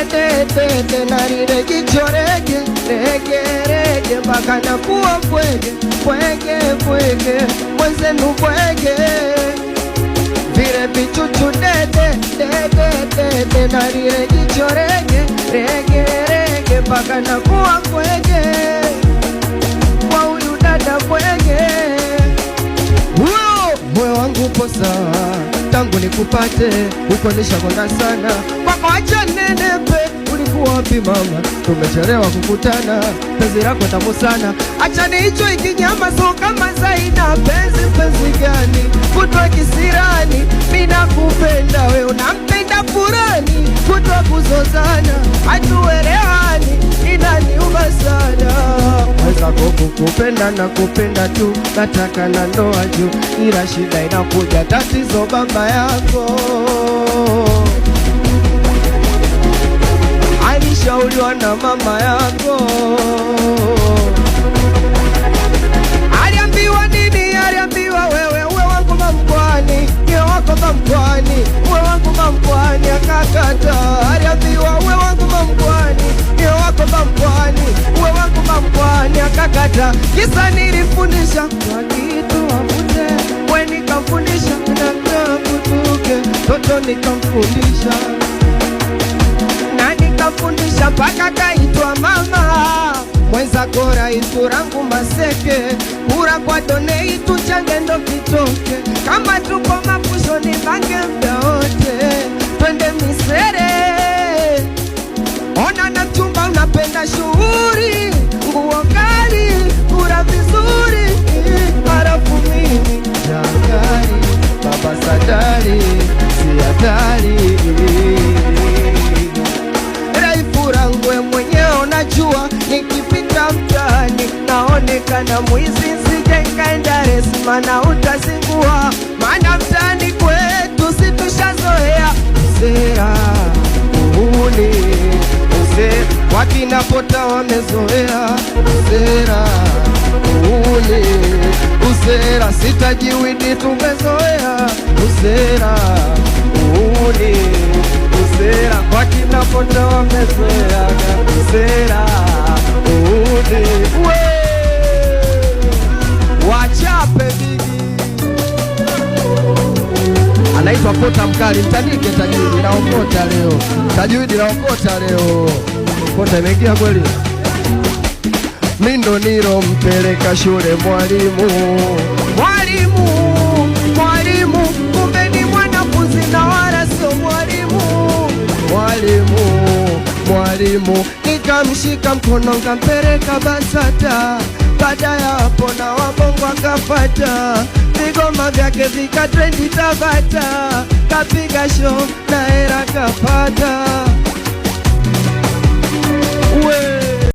tete na lile jicho rege rege rege mpaka nakuwa pwege pwege pwege mwenzenu pwege vile vichuchu tete na lile jicho rege rege rege mpaka nakuwa pwege kwa huyu dada pwege. Moyo wangu upo sawa tangu nikupate, uko nishakonda sana kwako, acha nenepe. Ulikuwa wapi mama, tumechelewa kukutana, penzi lako tamu sana, acha niicho ikinyama so kama Zaina. Penzi gani kutwa kisirani, mina kupenda we unampenda furani, kutwa kuzozana hatuelewani, inaniuma sana. Mwenzako kukupenda na kupenda tu, nataka na ndoa juu, ila shida inakuja tatizo baba yako alishauriwa na mama yako. Aliambiwa nini? Aliambiwa wewe uwe wangu mamkwani, uwe wako mamkwani, uwe wangu mamkwani, akakata. Aliambiwa uwe wangu mamkwani, uwe wako mamkwani, uwe wangu mamkwani, akakata. Kisa nilifundisha kwa kitu wavute, we nikamfundisha na kutuke, toto nikamfundisha kafundisha paka kaitwa mama. Mwenzako raisu rangu maseke, kura kwa done itu change ndo kitoke, kama tuko mafusho ni bange mda wote, twende misere. Ona na mchumba unapenda shughuri, nguo kali, kura vizuri, harafu mimi jangari, baba sadari, si hatari. Rangwe mwenyewe unajua, nikipita mtaani naonekana mwizi, sije nikaenda resma na utazingua, maana mtaani kwetu situshazoea usera uhuni usera, wakina pota wamezoea usera uhuni usera, sitajiwidi tumezoea usera uhuni usera, kwa kina pota wamezoea usera uhuni. Wachape bigi anaitwa Pota Mkali, mtandike tajiri naokota leo, tajiri naokota leo, Pota imeingia kweli. Mindo nilo mpeleka shule mwalimu, mwalimu, mwalimu, kumbe ni mwanafunzi na wala sio mwalimu. Mwalimu, mwalimu, nikamshika mkono nkampeleka BASATA, baada ya hapo na wabongo akafata, vigoma vyake vika trendi TABATA, kapiga show na hera kapata.